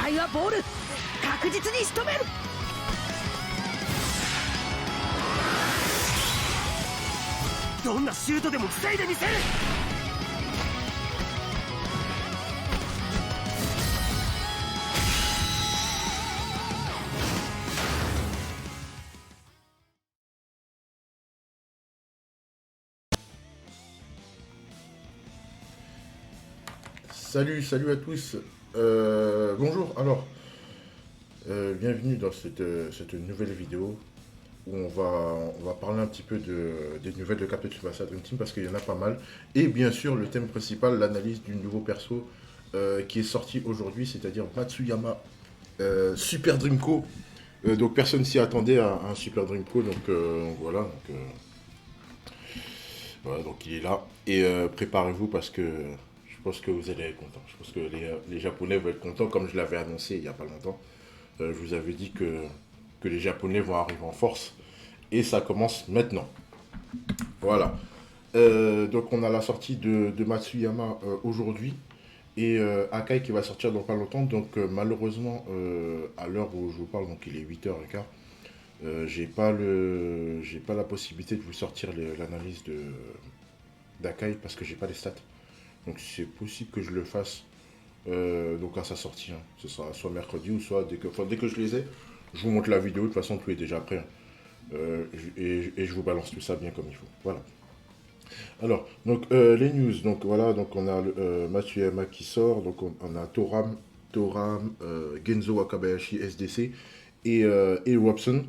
体はボール確実に仕留める。どんなシュートでも防いでみせる。Salut, salut à tous. Bonjour. Alors, bienvenue dans cette nouvelle vidéo où on va parler un petit peu des nouvelles de Captain Tsubasa Dream Team parce qu'il y en a pas mal. Et bien sûr, le thème principal, l'analyse du nouveau perso qui est sorti aujourd'hui, c'est-à-dire Matsuyama Super Dreamco. Donc personne s'y attendait à un Super Dreamco, donc voilà. Voilà, donc il est là. Et préparez-vous parce que je pense que vous allez être contents. Je pense que les Japonais vont être contents, comme je l'avais annoncé il n'y a pas longtemps. Je vous avais dit que les Japonais vont arriver en force. Et ça commence maintenant. Voilà. Donc on a la sortie de Matsuyama aujourd'hui. Et Akai qui va sortir dans pas longtemps. Donc malheureusement, à l'heure où je vous parle, donc il est 8h15. J'ai pas la possibilité de vous sortir l'analyse d'Akai parce que j'ai pas les stats. Donc c'est possible que je le fasse donc à sa sortie. Hein. Ce sera soit mercredi ou soit dès que je les ai, je vous montre la vidéo. De toute façon, tout est déjà prêt. Hein. Et je vous balance tout ça bien comme il faut. Voilà. Alors, donc les news. Donc voilà, donc on a Matsuyama qui sort. Donc on a Toram, Genzo Wakabayashi SDC et Robson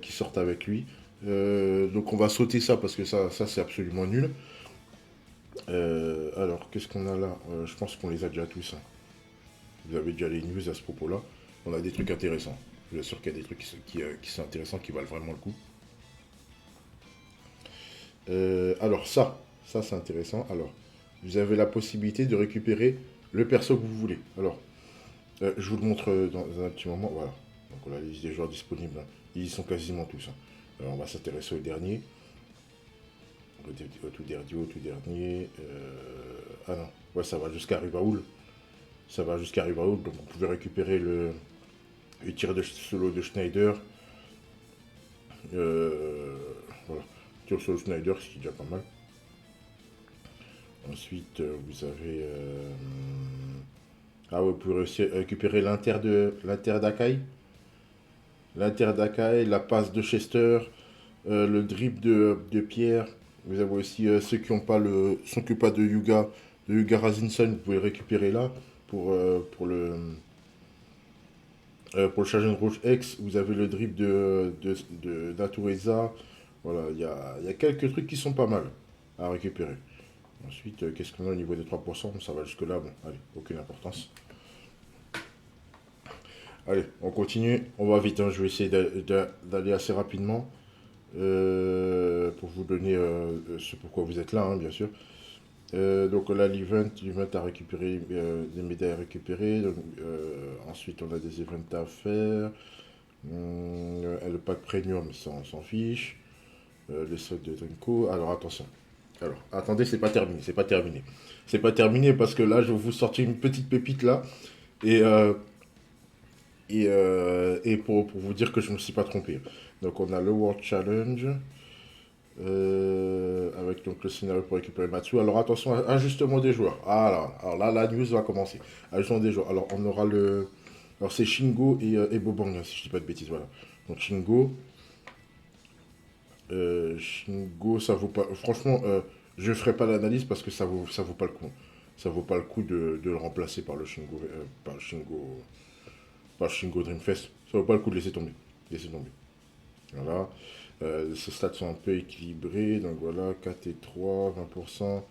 qui sortent avec lui. Donc on va sauter ça parce que ça c'est absolument nul. Alors, qu'est-ce qu'on a là je pense qu'on les a déjà tous. Hein. Vous avez déjà les news à ce propos-là. On a des trucs intéressants. Je suis sûr qu'il y a des trucs qui sont intéressants, qui valent vraiment le coup. Alors ça c'est intéressant. Alors, vous avez la possibilité de récupérer le perso que vous voulez. Alors, je vous le montre dans un petit moment. Voilà. Donc on a la liste des joueurs disponibles. Hein. Ils y sont quasiment tous. Hein. Alors, on va s'intéresser au dernier. Au tout dernier. Ah non, ouais, ça va jusqu'à Rivaoul. Ça va jusqu'à Rivaoul, donc vous pouvez récupérer le tir de solo de Schneider. Voilà, tir solo Schneider, c'est déjà pas mal. Ensuite, vous avez. Ah ouais, vous pouvez récupérer l'Inter d'Akai. L'Inter d'Akai, la passe de Chester, le dribble de Pierre. Vous avez aussi ceux qui n'ont pas de Yuga Razinson, vous pouvez le récupérer là pour le Chagrin Rouge X. Vous avez le dribble de Natureza. Voilà, il y a quelques trucs qui sont pas mal à récupérer. Ensuite, qu'est-ce qu'on a au niveau des 3%? Ça va jusque là, bon, allez, aucune importance. Allez, on continue, on va vite, hein. Je vais essayer d'aller assez rapidement. Pour vous donner ce pourquoi vous êtes là, hein, bien sûr. Donc là, l'event a récupéré des médailles à récupérer. Donc, ensuite, on a des events à faire. Le pack premium, ça, on s'en fiche. Le solde de Drinko. Alors, attention. Alors, attendez, c'est pas terminé. C'est pas terminé. C'est pas terminé parce que là, je vais vous sortir une petite pépite là. Et pour vous dire que je ne me suis pas trompé. Donc on a le World Challenge. Avec donc le scénario pour récupérer Matsu. Alors attention, ajustement des joueurs. Alors là, la news va commencer. Ajustement des joueurs. Alors on aura le... Alors c'est Shingo et Bobang, hein, si je dis pas de bêtises, voilà. Donc Shingo, ça vaut pas... Franchement, je ferai pas l'analyse parce que ça vaut pas le coup. Ça vaut pas le coup de le remplacer par le Shingo... par Shingo Dreamfest. Ça vaut pas le coup de laisser tomber. Laisser tomber. Voilà. Ces stats sont un peu équilibrés. Donc voilà, 4 et 3, 20%.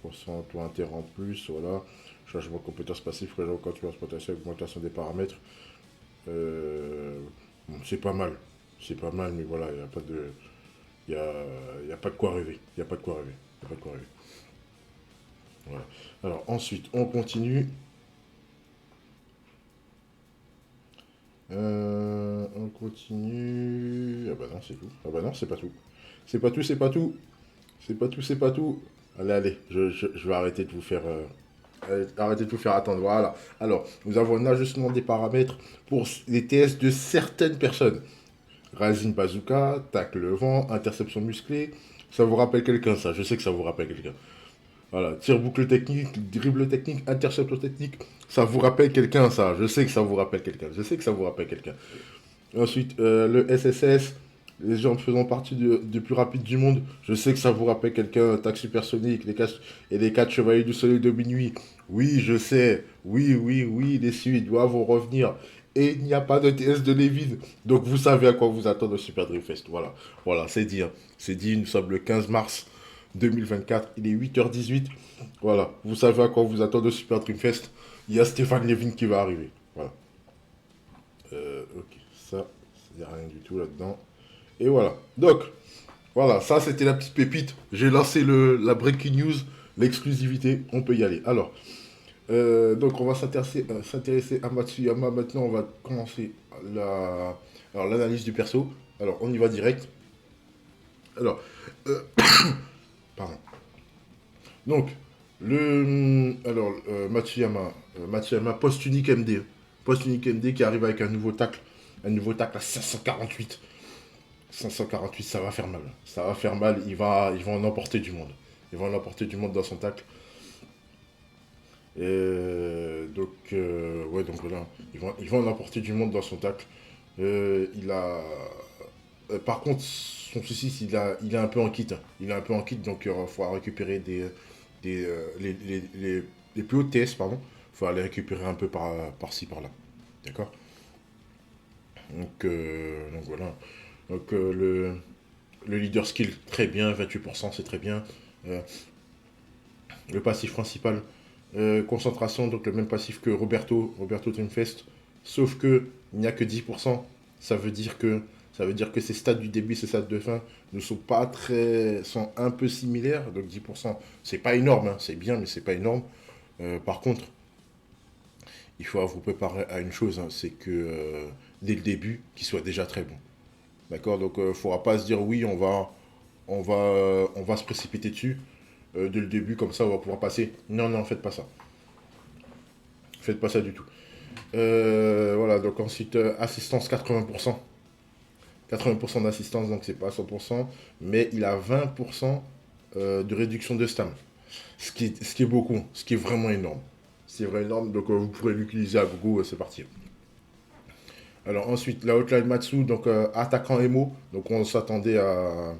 20% taux inter en plus. Voilà. Changement de compétences passives, rétrocontinuance potentielle, augmentation des paramètres. Bon, c'est pas mal. C'est pas mal, mais voilà, il n'y a pas de. Il y a pas de quoi rêver. Il n'y a pas de quoi rêver. Il n'y a pas de quoi rêver. Voilà. Alors ensuite, on continue. On continue. Ah bah non, c'est tout. Ah bah non, c'est pas tout. C'est pas tout, c'est pas tout. C'est pas tout, c'est pas tout. Allez, je vais arrêter de vous faire Arrêtez de tout faire attendre. Voilà. Alors, nous avons un ajustement des paramètres pour les TS de certaines personnes. Razin Bazooka, tacle le vent, interception musclée. Ça vous rappelle quelqu'un, ça. Je sais que ça vous rappelle quelqu'un. Voilà. Tir boucle technique, dribble technique, interception technique. Ça vous rappelle quelqu'un, ça. Je sais que ça vous rappelle quelqu'un. Je sais que ça vous rappelle quelqu'un. Ensuite, le SSS, les gens faisant partie du plus rapide du monde. Je sais que ça vous rappelle quelqu'un. Attaque supersonique, et les 4 chevaliers du soleil de minuit. Oui, je sais. Oui, oui, oui, les suites doivent revenir. Et il n'y a pas de TS de Levin. Donc vous savez à quoi vous attendre au Super Dream Fest. Voilà, voilà, c'est dit. Hein. C'est dit, nous sommes le 15 mars 2024. Il est 8h18. Voilà, vous savez à quoi vous attendre au Super Dream Fest. Il y a Stéphane Levin qui va arriver. Voilà. Ok, ça, il n'y a rien du tout là-dedans. Et voilà. Donc, voilà, ça c'était la petite pépite. J'ai lancé la breaking news, l'exclusivité. On peut y aller. Alors, donc on va s'intéresser à Matsuyama. Maintenant, on va commencer l'analyse du perso. Alors, on y va direct. Alors, pardon. Donc, Matsuyama post-unique MD. Post-unique MD qui arrive avec un nouveau tacle. Un nouveau tacle à 548. 548, ça va faire mal. Ça va faire mal. Il va en emporter du monde. Il va en emporter du monde dans son tacle. Donc voilà. Il va en emporter du monde dans son tacle. Par contre, son souci, c'est il est un peu en kit. Il est un peu en kit, donc il faudra récupérer les plus hauts TS, pardon. Il faudra les récupérer un peu par-ci, par-là. D'accord. Donc voilà. Donc le leader skill, très bien, 28%, c'est très bien. Le passif principal, concentration, donc le même passif que Roberto Dreamfest, sauf que il n'y a que 10%. Ça veut dire que ces stats du début, ces stats de fin ne sont pas sont un peu similaires. Donc 10%, c'est pas énorme, hein, c'est bien, mais c'est pas énorme. Par contre, il faut vous préparer à une chose, hein, c'est que dès le début, qu'il soit déjà très bon. D'accord. Donc il ne faudra pas se dire oui, on va se précipiter dessus dès le début, comme ça on va pouvoir passer. Non, non, faites pas ça. Faites pas ça du tout. Voilà, donc ensuite, assistance 80%. 80% d'assistance, donc c'est pas 100%, mais il a 20% de réduction de stam. Ce qui est beaucoup, ce qui est vraiment énorme. C'est vraiment énorme, donc vous pourrez l'utiliser à gogo, c'est parti. Alors ensuite, la hotline Matsu, donc attaquant Emo, donc on s'attendait à...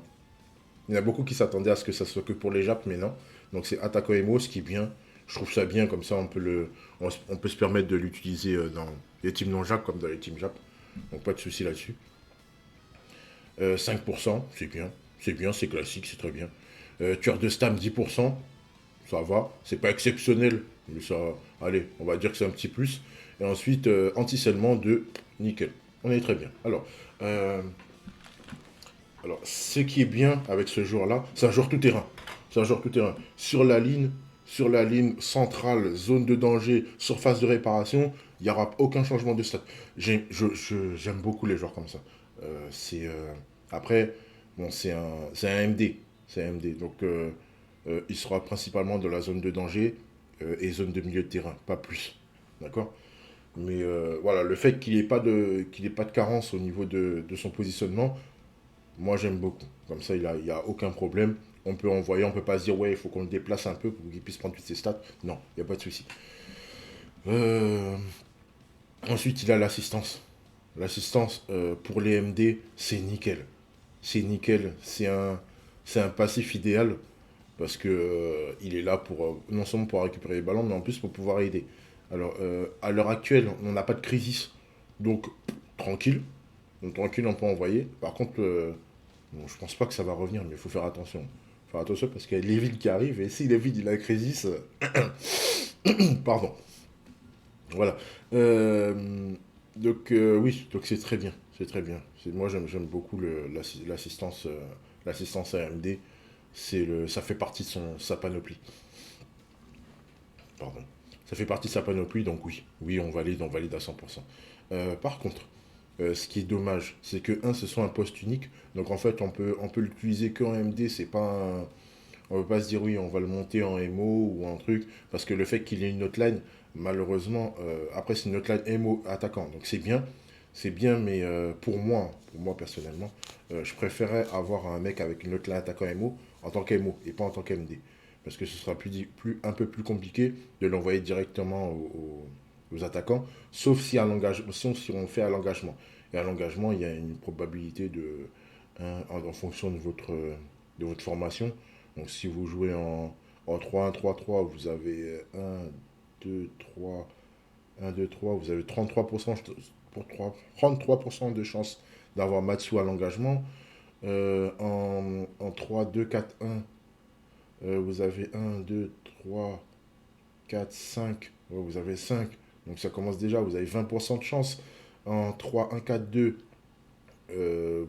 Il y en a beaucoup qui s'attendaient à ce que ça soit que pour les Japs, mais non. Donc c'est attaquant Emo, ce qui est bien. Je trouve ça bien, comme ça on peut se permettre de l'utiliser dans les teams non Jap comme dans les teams Jap. Donc pas de souci là-dessus. 5%, c'est bien, c'est classique, c'est très bien. Tueur de stam 10%, ça va, c'est pas exceptionnel, mais ça, allez, on va dire que c'est un petit plus. Et ensuite, anti-scellement de nickel. On est très bien. Alors, ce qui est bien avec ce joueur-là, c'est un joueur tout-terrain. C'est un joueur tout-terrain. Sur la ligne centrale, zone de danger, surface de réparation, il n'y aura aucun changement de stat. J'aime beaucoup les joueurs comme ça. Après, bon, c'est un MD. C'est un MD. Donc, il sera principalement dans la zone de danger et zone de milieu de terrain, pas plus. D'accord. Mais voilà, le fait qu'il n'ait pas de carence au niveau de son positionnement, moi j'aime beaucoup. Comme ça, il y a aucun problème. On peut envoyer, on peut pas se dire ouais, il faut qu'on le déplace un peu pour qu'il puisse prendre toutes ses stats. Non, il n'y a pas de souci. Euh, Ensuite, il a l'assistance. L'assistance pour les MD, c'est nickel. C'est nickel. C'est un passif idéal parce que il est là pour non seulement pour récupérer les ballons, mais en plus pour pouvoir aider. Alors, à l'heure actuelle, on n'a pas de crisis, donc tranquille. Donc tranquille, on peut envoyer. Par contre, bon, je pense pas que ça va revenir, mais il faut faire attention. Faire attention parce qu'il y a Levin qui arrive, et si Levin il a crisis, pardon. Voilà. Oui, donc c'est très bien. C'est très bien. Moi j'aime beaucoup l'assistance AMD. Ça fait partie de sa panoplie. Pardon. Ça fait partie de sa panoplie, donc oui. Oui, on valide à 100%. Par contre, ce qui est dommage, c'est que, ce soit un poste unique. Donc en fait, on peut l'utiliser qu'en MD. C'est pas On ne peut pas se dire oui, on va le monter en MO ou en truc, parce que le fait qu'il ait une outline, malheureusement, après c'est une outline MO attaquant, donc c'est bien, mais pour moi personnellement, je préférais avoir un mec avec une outline attaquant MO en tant qu'MO et pas en tant qu'MD, parce que ce sera un peu plus compliqué de l'envoyer directement aux attaquants, sauf si on fait à l'engagement. Et à l'engagement, il y a une probabilité en fonction de votre formation. Donc si vous jouez en 3-1-3-3, vous avez 2, 3, 1, 2, 3, vous avez 33%, 33% de chance d'avoir Matsu à l'engagement. En 3, 2, 4, 1, vous avez 1, 2, 3, 4, 5. Ouais, vous avez 5. Donc ça commence déjà, vous avez 20% de chance. En 3, 1, 4, 2,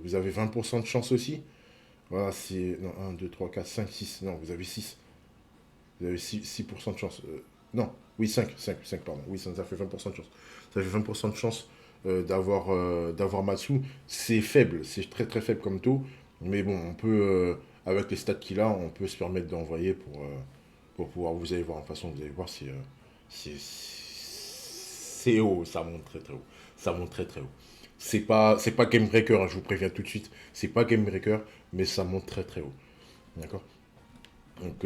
vous avez 20% de chance aussi. Voilà, c'est. Non, 1, 2, 3, 4, 5, 6. Non, vous avez 6. Vous avez 6% de chance. Non, oui, 5, pardon. Oui, ça fait 20% de chance. Ça fait 20% de chance d'avoir Matsu. C'est faible, c'est très très faible comme taux. Mais bon, on peut, avec les stats qu'il a, on peut se permettre d'envoyer pour pouvoir. Vous allez voir, de toute façon, vous allez voir, c'est haut, ça monte très très haut. Ça monte très très haut. C'est pas game breaker, hein, je vous préviens tout de suite. C'est pas game breaker, mais ça monte très très haut. D'accord. Donc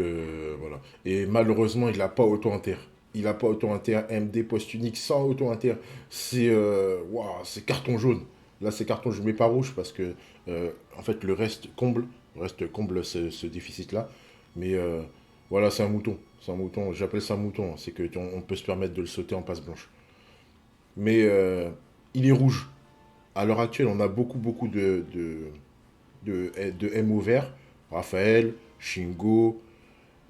voilà. Et malheureusement, il n'a pas auto-inter. Il n'a pas auto-inter. MD post-unique sans auto-inter. Waouh, c'est carton jaune. Là, c'est carton jaune, mais pas rouge parce que en fait, le reste comble ce déficit-là. Mais voilà, c'est un mouton. C'est un mouton. J'appelle ça un mouton. C'est que on peut se permettre de le sauter en passe blanche. Mais il est rouge. À l'heure actuelle, on a beaucoup de MO vert. Raphaël, Shingo,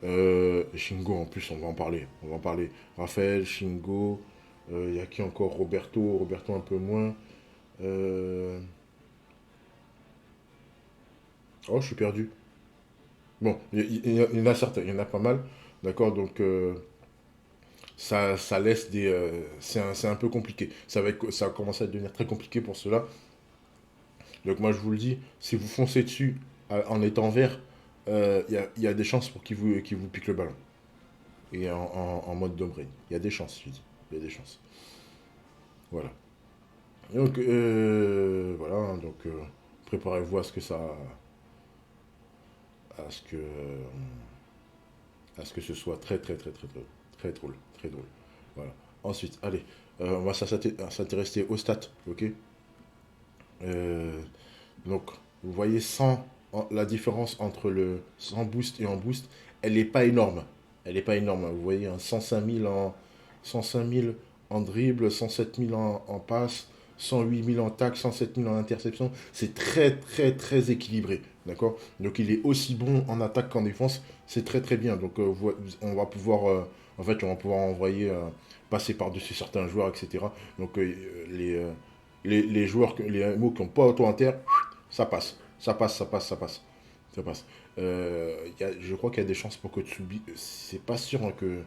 Shingo, en plus, on va en parler. On va en parler. Raphaël, Shingo. Il y a qui encore? Roberto. Roberto un peu moins. Euh, Oh, je suis perdu. Bon, il y en a certains. Il y en a pas mal. D'accord, donc ça laisse des. C'est un peu compliqué. Ça va commencer à devenir très compliqué pour cela. Donc moi, je vous le dis, si vous foncez dessus en étant vert, il y a des chances pour qu'il vous pique le ballon. Et en mode Dombrain. Il y a des chances, je dis. Il y a des chances. Voilà. Donc, voilà. Donc, préparez-vous à ce que ce soit très, très, très, très, très, très drôle. Très drôle. Voilà. Ensuite, allez. On va s'intéresser aux stats. Ok. Euh, donc, vous voyez la différence entre le sans boost et en boost, elle n'est pas énorme. Elle n'est pas énorme. Vous voyez, un 105 000 en dribble, 107 000 en passe, 108 000 en tac, 107 000 en interception. C'est très, très, très équilibré. D'accord. Donc, il est aussi bon en attaque qu'en défense. C'est très, très bien. Donc, on va pouvoir, en fait, on va pouvoir envoyer, passer par-dessus certains joueurs, etc. Donc, les joueurs, les mots qui n'ont pas auto-inter, ça passe. Ça passe, ça passe, ça passe. Ça passe. Je crois qu'il y a des chances pour que Tsubi. C'est pas sûr hein, que.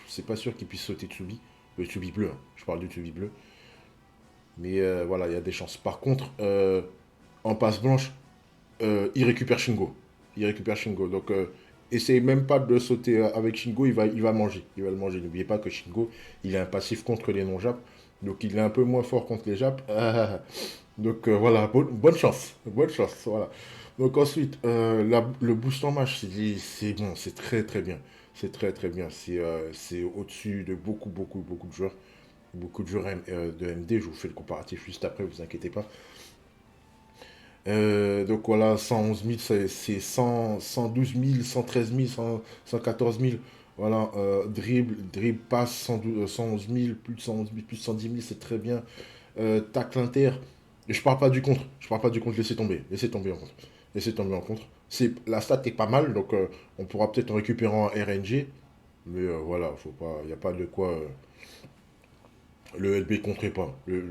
C'est pas sûr qu'il puisse sauter Tsubi. Le Tsubi bleu, hein. Je parle du Tsubi bleu. Mais voilà, il y a des chances. Par contre, en passe blanche, il récupère Shingo. Il récupère Shingo. Donc, essayez même pas de sauter avec Shingo, il va manger. Il va le manger. N'oubliez pas que Shingo, il a un passif contre les non-japs. Donc, il est un peu moins fort contre les japs. Donc, voilà, bonne chance. Bonne chance. Voilà. Donc, ensuite, le boost en match, c'est bon. C'est très, très bien. C'est très, très bien. C'est au-dessus de beaucoup de joueurs. Beaucoup de joueurs de MD. Je vous fais le comparatif juste après, vous inquiétez pas. Donc voilà, 111 000, c'est 112 000, 113 000, 114 000. Voilà, dribble, passe, 111 000, plus de 111 000, plus de 110 000, c'est très bien. Tacle inter. Et je parle pas du contre. Je parle pas du contre, laissez tomber. Laissez tomber en contre. Laissez tomber en contre. La stat est pas mal, donc on pourra peut-être en récupérer en RNG. Mais voilà, faut pas, il n'y a pas de quoi. Le LB compterait pas. Ne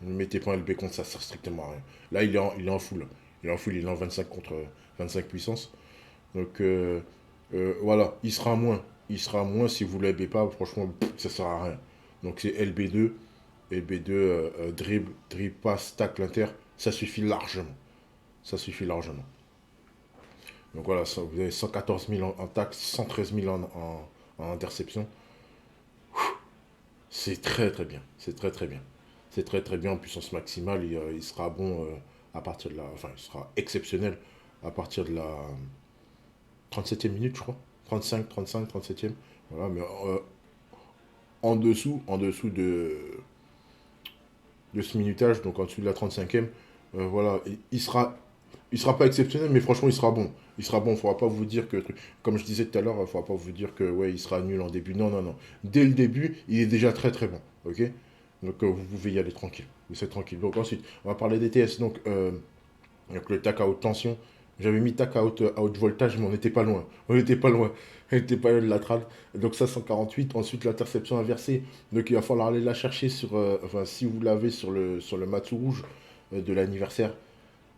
mettez pas un LB contre, ça sert strictement à rien. Là, il est en full. Il est en full, il est en 25 contre 25 puissance. Donc, voilà, il sera moins. Il sera moins si vous ne l'LB pas, franchement, ça sert à rien. Donc, c'est LB2. LB2, dribble, passe, tacle, inter. Ça suffit largement. Ça suffit largement. Donc voilà, vous avez 114 000 en taxe, 113 000 en interception. C'est très très bien. C'est très très bien. C'est très très bien en puissance maximale. Il sera bon à partir de la. Enfin, il sera exceptionnel à partir de la 37e minute, je crois. 35, 35, 37e. Voilà, mais en dessous de ce minutage, donc en dessous de la 35e, voilà, il sera pas exceptionnel, mais franchement, il sera bon. Il sera bon, il ne faudra pas vous dire que, comme je disais tout à l'heure, il ne faudra pas vous dire que ouais, il sera nul en début. Non, non, non. Dès le début, il est déjà très très bon. Ok. Donc vous pouvez y aller tranquille. Vous êtes tranquille. Donc ensuite, on va parler des TS. Donc le tac à haute tension. J'avais mis tac à haute voltage, mais on n'était pas loin. On n'était pas loin. On n'était pas loin de la trad. Donc ça, 148. Ensuite, l'interception inversée. Donc il va falloir aller la chercher sur. Enfin, si vous l'avez sur le Matsu rouge de l'anniversaire.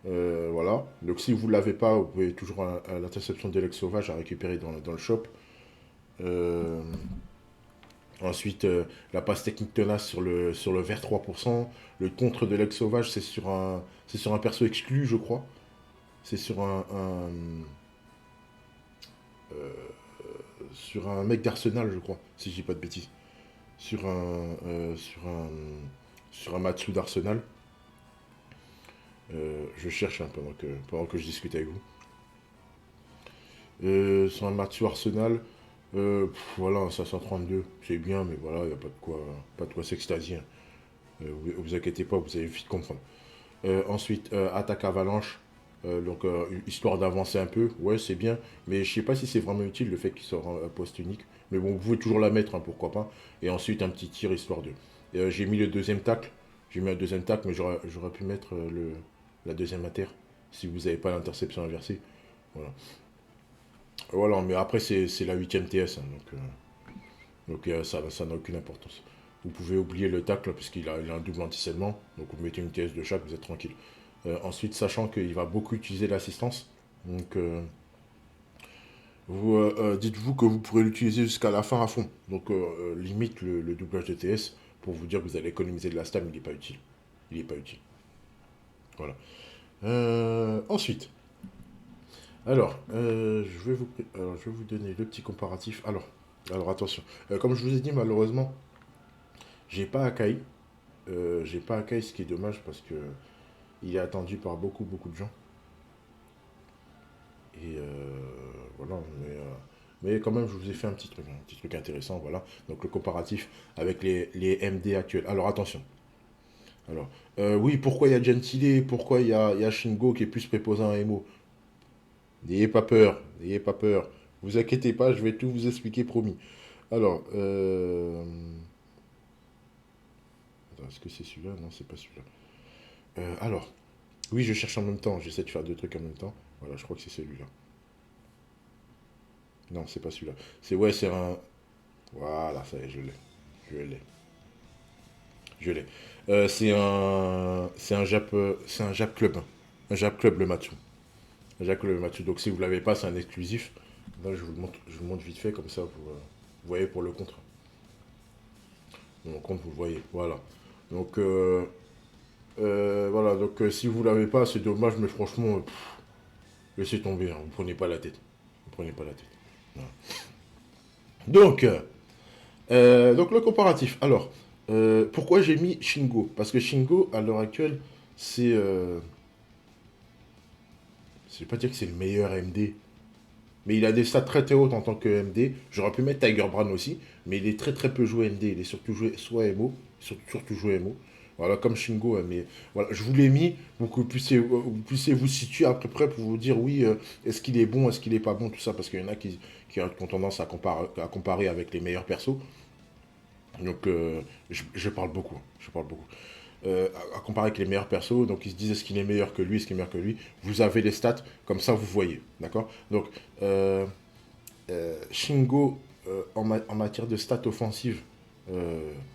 Voilà. Donc si vous ne l'avez pas, vous pouvez toujours l'interception d'Elex Sauvage à récupérer dans le shop. Euh, Ensuite, la passe technique tenace sur le vert 3%. Le contre de l'ex sauvage, c'est sur un perso exclu, je crois. C'est sur un mec d'Arsenal, je crois, si je dis pas de bêtises. Sur un, euh, sur un, sur un Matsu d'Arsenal. Je cherche hein, pendant que je discute avec vous. Sur un Matsu Arsenal, voilà, un 532, c'est bien, mais voilà, il n'y a pas de quoi s'extasier. Vous inquiétez pas, vous allez vite comprendre. Ensuite, attaque avalanche. Histoire d'avancer un peu, ouais, c'est bien. Mais je sais pas si c'est vraiment utile le fait qu'il soit en poste unique. Mais bon, vous pouvez toujours la mettre, hein, pourquoi pas. Et ensuite, un petit tir histoire de. J'ai mis le deuxième tacle. J'ai mis un deuxième tacle, mais j'aurais pu mettre la deuxième inter si vous n'avez pas l'interception inversée. Voilà. Voilà, mais après, c'est la huitième TS. Hein, ça n'a aucune importance. Vous pouvez oublier le tacle il a un double anti-scellement. Donc vous mettez une TS de chaque, vous êtes tranquille. Ensuite, sachant qu'il va beaucoup utiliser l'assistance, donc dites-vous que vous pourrez l'utiliser jusqu'à la fin à fond. Donc limite le doublage de TS pour vous dire que vous allez économiser de la stam, il n'est pas utile. Il n'est pas utile. Voilà. Ensuite, je vais vous donner le petit comparatif. Alors attention. Comme je vous ai dit, malheureusement, j'ai pas Akai. J'ai pas Akai, ce qui est dommage parce que il est attendu par beaucoup, beaucoup de gens. Et voilà, mais quand même, je vous ai fait un petit truc intéressant, voilà. Donc le comparatif avec les MD actuels. Alors attention. Alors, oui, pourquoi il y a Gentile, pourquoi il y a Shingo qui est plus préposant à Emo. N'ayez pas peur, n'ayez pas peur. Vous inquiétez pas, je vais tout vous expliquer, promis. Alors, attends, est-ce que c'est celui-là? Non, c'est pas celui-là. Alors, oui, je cherche en même temps, j'essaie de faire deux trucs en même temps. Voilà, je crois que c'est celui-là. Non, c'est pas celui-là. C'est un. Voilà, ça y est, je l'ai. Je l'ai. Je l'ai. C'est un Jap Club. Un Jap Club le Matsu. Un Jap Club le Matsu. Donc si vous l'avez pas, c'est un exclusif. Là, je vous montre vite fait, comme ça, vous voyez pour le contre. Mon compte, vous le voyez. Voilà. Donc, voilà. Donc, si vous l'avez pas, c'est dommage, mais franchement, laissez tomber. Hein, vous prenez pas la tête. Vous prenez pas la tête. Voilà. Donc le comparatif. Alors, pourquoi j'ai mis Shingo? Parce que Shingo, à l'heure actuelle, c'est. Je vais pas dire que c'est le meilleur MD, mais il a des stats très très hautes en tant que MD. J'aurais pu mettre Tiger Brown aussi, mais il est très très peu joué MD. Il est surtout joué soit MO, surtout joué MO. Voilà, comme Shingo. Mais voilà, je vous l'ai mis pour que vous puissiez vous situer à peu près pour vous dire oui, est-ce qu'il est bon, est-ce qu'il est pas bon, tout ça, parce qu'il y en a qui ont tendance à comparer avec les meilleurs persos. Donc, je parle beaucoup. Je parle beaucoup. À comparer avec les meilleurs persos, donc ils se disent est-ce qu'il est meilleur que lui, est-ce qu'il est meilleur que lui. Vous avez les stats, comme ça vous voyez. D'accord. Donc, Shingo, en matière de stats offensives,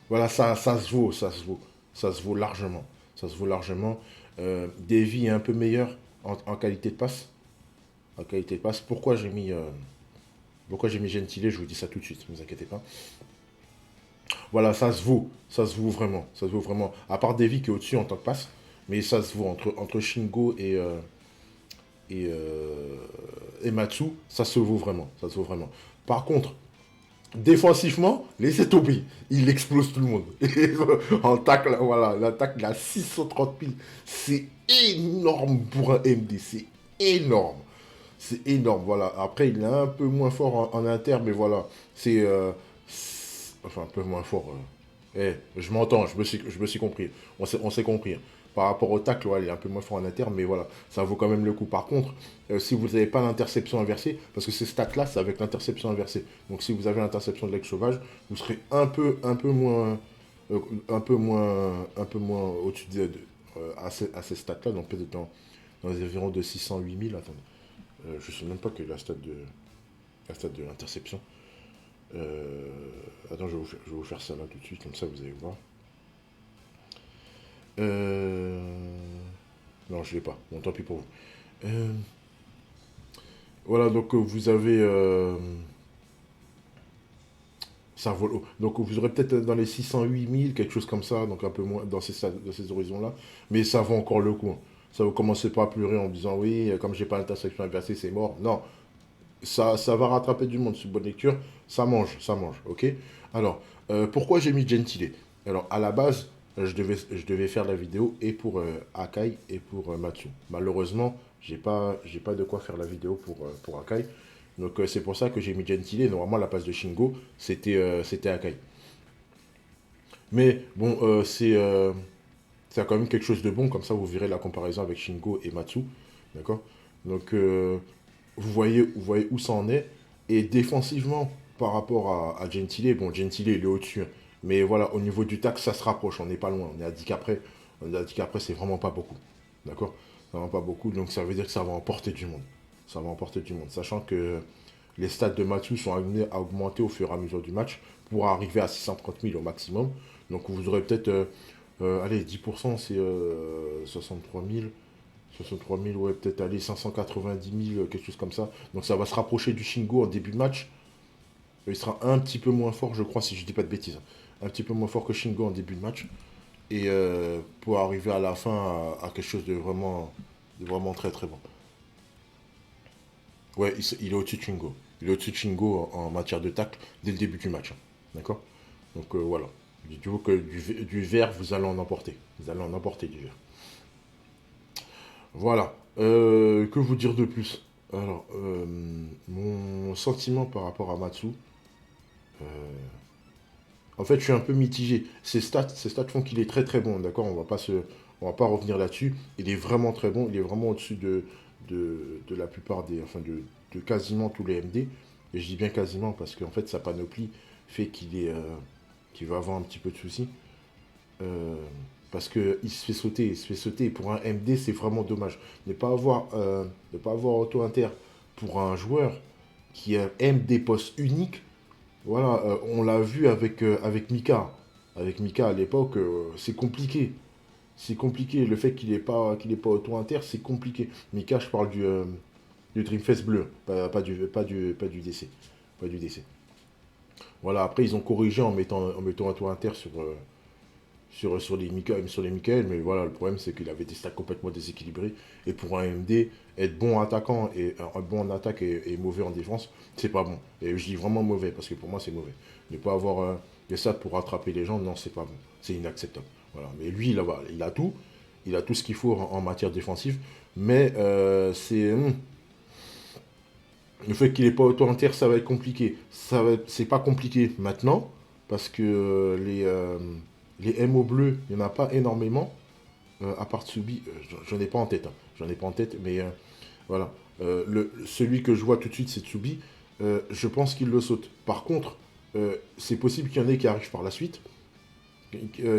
voilà, ça se vaut, ça se vaut. Ça se vaut largement. Ça se vaut largement. Davy est un peu meilleur en qualité de passe. En qualité de passe. Pourquoi j'ai mis Gentile, je vous dis ça tout de suite, ne vous inquiétez pas. Voilà, ça se vaut vraiment, ça se vaut vraiment. À part Davy qui est au-dessus en tant que passe, mais ça se vaut entre Shingo et et Matsu, ça se vaut vraiment. Ça se vaut vraiment. Par contre, défensivement, laissez tomber. Il explose tout le monde. En tacle, voilà, l'attaque, il a 630 piles. C'est énorme pour un MD. C'est énorme. C'est énorme, voilà. Après, il est un peu moins fort en inter, mais voilà. Enfin, un peu moins fort. Je m'entends, je me suis compris. On s'est compris. Par rapport au tacle, ouais, il est un peu moins fort en inter, mais voilà, ça vaut quand même le coup. Par contre, si vous n'avez pas l'interception inversée, parce que ces stats-là, c'est avec l'interception inversée. Donc si vous avez l'interception de l'ex sauvage, vous serez un peu moins, un peu moins au-dessus à ces stats-là, donc peut-être dans les environs de 608 000. Attendez, je ne sais même pas quelle est la stat de l'interception. Attends, je vais vous faire ça là tout de suite, comme ça vous allez voir. Non, je l'ai pas. Bon, tant pis pour vous. Voilà, donc vous avez. Ça vole haut. Donc vous aurez peut-être dans les 608 000, quelque chose comme ça, donc un peu moins dans ces horizons-là. Mais ça vaut encore le coup. Hein. Ça vous commencez pas à pleurer en disant oui, comme j'ai pas l'intersection inversée, c'est mort. Non, ça va rattraper du monde sur bonne lecture. Ça mange, ok. Alors, pourquoi j'ai mis Gentile? Alors, à la base, je devais faire la vidéo et pour Akai et pour Matsu. Malheureusement, j'ai pas de quoi faire la vidéo pour Akai. Donc, c'est pour ça que j'ai mis Gentile. Normalement, la place de Shingo, c'était Akai. Mais bon, c'est quand même quelque chose de bon. Comme ça, vous verrez la comparaison avec Shingo et Matsu. D'accord. Donc, vous voyez où ça en est. Et défensivement, par rapport à Gentile, bon, Gentile, il est au-dessus. Hein. Mais voilà, au niveau du tac, ça se rapproche. On n'est pas loin. On est à 10 qu'après. On est à 10 qu'après, c'est vraiment pas beaucoup. D'accord. C'est vraiment pas beaucoup. Donc, ça veut dire que ça va emporter du monde. Ça va emporter du monde. Sachant que les stats de Mathieu sont amenés à augmenter au fur et à mesure du match pour arriver à 630 000 au maximum. Donc, vous aurez peut-être, allez, 10%, c'est 63 000. 63 000, ouais, peut-être aller 590 000, quelque chose comme ça. Donc ça va se rapprocher du Shingo en début de match. Il sera un petit peu moins fort, je crois, si je dis pas de bêtises. Un petit peu moins fort que Shingo en début de match. Et pour arriver à la fin à quelque chose de vraiment très très bon. Ouais, il est au-dessus de Shingo. Il est au-dessus de Shingo en matière de tacle dès le début du match. Hein. D'accord. Donc voilà. Dites-vous que du vert, vous allez en emporter. Vous allez en emporter du vert. Voilà. Que vous dire de plus? Alors, mon sentiment par rapport à Matsu, euh, en fait, je suis un peu mitigé. Ses stats font qu'il est très très bon, d'accord? On va pas revenir là-dessus. Il est vraiment très bon. Il est vraiment au-dessus de la plupart de quasiment tous les MD. Et je dis bien quasiment parce qu'en fait, sa panoplie fait qu'il va avoir un petit peu de soucis. Euh, Parce qu'il se fait sauter, il se fait sauter. Et pour un MD, c'est vraiment dommage. Ne pas avoir auto-inter pour un joueur qui a un MD poste unique. Voilà, on l'a vu avec Mika. Avec Mika à l'époque, c'est compliqué. C'est compliqué. Le fait qu'il ait pas auto-inter, c'est compliqué. Mika, je parle du Dreamfest bleu, pas du DC. Pas du DC. Voilà, après, ils ont corrigé en mettant auto-inter sur les Michael, mais voilà, le problème c'est qu'il avait des stats complètement déséquilibrés. Et pour un MD, être bon attaquant et bon en attaque et mauvais en défense, c'est pas bon. Et je dis vraiment mauvais, parce que pour moi c'est mauvais. Ne pas avoir des stats pour rattraper les gens, non, c'est pas bon. C'est inacceptable. Voilà. Mais lui, il a tout. Il a tout ce qu'il faut en matière défensive. Mais le fait qu'il n'ait pas auto-inter, ça va être compliqué. C'est pas compliqué maintenant, parce que les MO bleus, il n'y en a pas énormément, à part Tsubi, j'en ai pas en tête. Hein. J'en ai pas en tête, mais voilà. Celui que je vois tout de suite, c'est Tsubi. Je pense qu'il le saute. Par contre, c'est possible qu'il y en ait qui arrivent par la suite,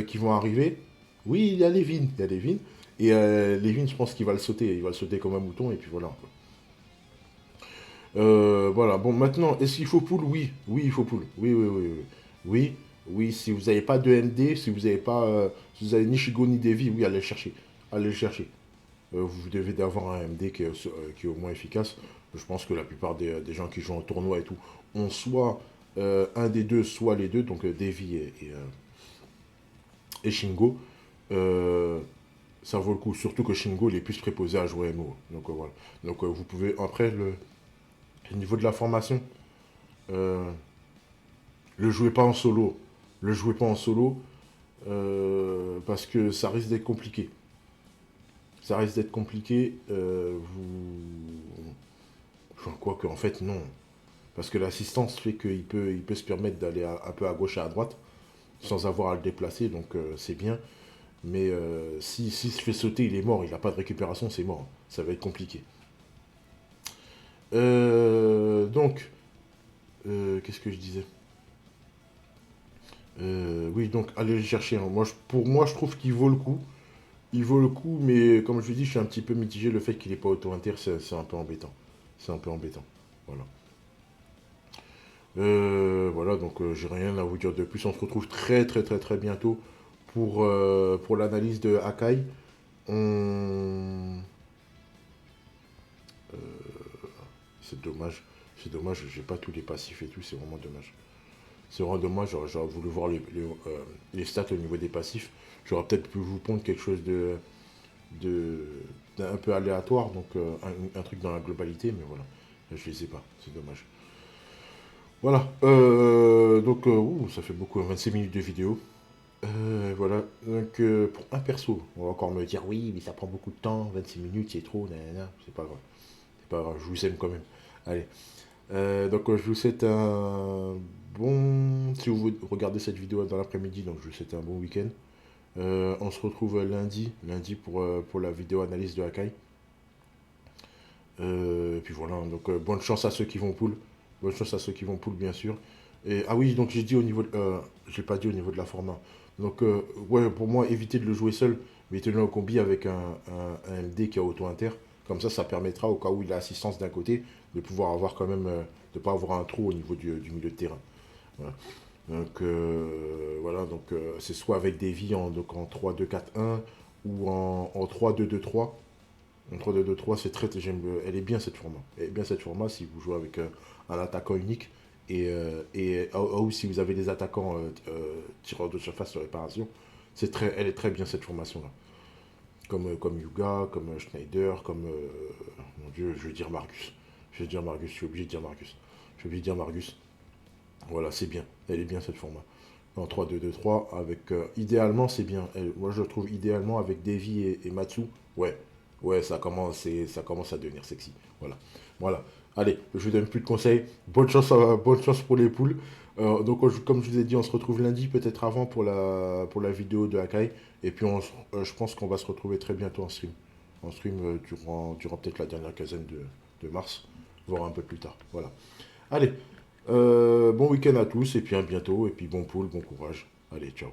qui vont arriver. Oui, il y a Levin. Il y a Levin. Et Levin, je pense qu'il va le sauter. Il va le sauter comme un mouton, et puis voilà. Voilà, bon, maintenant, est-ce qu'il faut pool? Oui, oui, il faut pool. Oui, oui, oui, oui. Oui, oui, si vous n'avez pas de MD, si vous n'avez pas, si vous avez ni Shigo ni Devi, oui, allez le chercher. Allez le chercher. Vous devez avoir un MD qui est au moins efficace. Je pense que la plupart des gens qui jouent en tournoi et tout ont soit un des deux, soit les deux, donc Devi et Shingo. Ça vaut le coup, surtout que Shingo il est plus préposé à jouer MO. Donc voilà. Donc vous pouvez après Au niveau de la formation, le jouez pas en solo. Le jouez pas en solo parce que ça risque d'être compliqué. Ça risque d'être compliqué. Enfin, quoi que, en fait, non. Parce que l'assistance fait il peut se permettre d'aller un peu à gauche et à droite sans avoir à le déplacer, donc c'est bien. Mais s'il se fait sauter, il est mort, il n'a pas de récupération, c'est mort. Ça va être compliqué. Donc, qu'est-ce que je disais Oui, donc allez le chercher. Hein. Pour moi, je trouve qu'il vaut le coup. Il vaut le coup, mais comme je vous dis, je suis un petit peu mitigé. Le fait qu'il n'est pas auto-inter, c'est un peu embêtant. C'est un peu embêtant. Voilà. Voilà, donc j'ai rien à vous dire de plus. On se retrouve très très très très bientôt pour l'analyse de Akai. On... C'est dommage. C'est dommage, j'ai pas tous les passifs et tout, c'est vraiment dommage. C'est vraiment dommage, j'aurais voulu voir les stats au niveau des passifs. J'aurais peut-être pu vous pondre quelque chose de d'un peu aléatoire, donc un truc dans la globalité, mais voilà. Je les ai pas, c'est dommage. Voilà, donc ça fait beaucoup, 26 minutes de vidéo. Voilà, donc pour un perso, on va encore me dire oui, mais ça prend beaucoup de temps, 26 minutes, c'est trop, nanana. C'est pas grave. C'est pas grave, je vous aime quand même. Allez, donc je vous souhaite un bon... Si vous regardez cette vidéo dans l'après-midi, donc je vous souhaite un bon week-end. On se retrouve lundi pour la vidéo analyse de Akai. Et puis voilà, donc bonne chance à ceux qui vont pool. Bonne chance à ceux qui vont pool, bien sûr. Et, ah oui, donc j'ai dit au niveau... j'ai pas dit au niveau de la format. Donc, ouais, pour moi, évitez de le jouer seul. Mettez-le en combi avec un MD qui a auto-inter. Comme ça permettra, au cas où il a assistance d'un côté, de pouvoir avoir quand même... de pas avoir un trou au niveau du milieu de terrain. Voilà. Donc, voilà, donc c'est soit avec des vies donc en 3-2-4-1 ou en 3-2-2-3. En 3-2-2-3, c'est très, elle est bien cette format. Elle est bien cette format si vous jouez avec un attaquant unique ou si vous avez des attaquants tireurs de surface de réparation. Elle est très bien cette formation-là. Comme Yuga, comme Schneider, comme... mon Dieu, je vais dire Margus. Je suis obligé de dire Margus. Je suis obligé de dire Margus. Voilà, c'est bien. Elle est bien cette format. En 3-2-2-3, avec... idéalement, c'est bien. Moi, je le trouve idéalement avec Devi et Matsu. Ouais, ouais, ça commence à devenir sexy. Voilà. Voilà. Allez, je vous donne plus de conseils. Bonne chance pour les poules. Donc, comme je vous ai dit, on se retrouve lundi, peut-être avant pour la vidéo de Akai. Et puis, je pense qu'on va se retrouver très bientôt en stream. En stream durant peut-être la dernière quinzaine de mars, voire un peu plus tard. Voilà. Allez, bon week-end à tous, et puis à bientôt. Et puis, bon pool, bon courage. Allez, ciao.